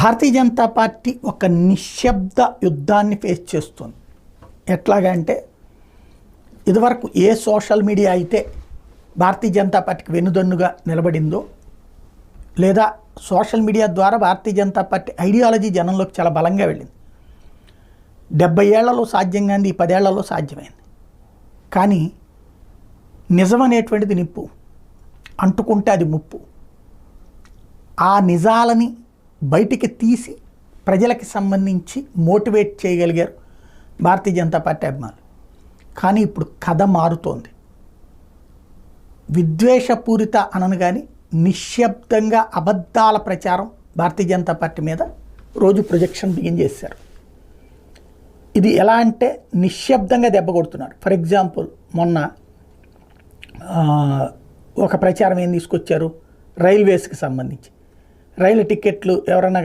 Bharatiya Janata party ఒక నిశ్శబ్ద యుద్ధాన్ని ఫేస్ చేస్తుంది. ఎట్లాగంటే ఇదివరకు ఏ సోషల్ మీడియా అయితే భారతీయ జనతా పార్టీకి వెన్నుదన్నుగా నిలబడిందో, లేదా సోషల్ మీడియా ద్వారా భారతీయ జనతా పార్టీ ఐడియాలజీ జనంలోకి చాలా బలంగా వెళ్ళింది. 70 ఏళ్లలో సాధ్యం కాని 10 ఏళ్లలో సాధ్యమైంది. కానీ నిజం అనేటువంటిది నిప్పు, అంటుకుంటే అది ముప్పు. ఆ నిజాలని బయటికి తీసి ప్రజలకి సంబంధించి మోటివేట్ చేయగలిగారు భారతీయ జనతా పార్టీ అభిమానులు. కానీ ఇప్పుడు కథ మారుతోంది. విద్వేషపూరిత అనను కానీ నిశ్శబ్దంగా అబద్ధాల ప్రచారం భారతీయ జనతా పార్టీ మీద రోజు ప్రొజెక్షన్ బిగిన్ చేశారు. ఇది ఎలా అంటే నిశ్శబ్దంగా దెబ్బ కొడుతున్నారు. ఫర్ ఎగ్జాంపుల్ మొన్న ఒక ప్రచారం ఏం తీసుకొచ్చారు, రైల్వేస్కి సంబంధించి రైలు టికెట్లు ఎవరన్నా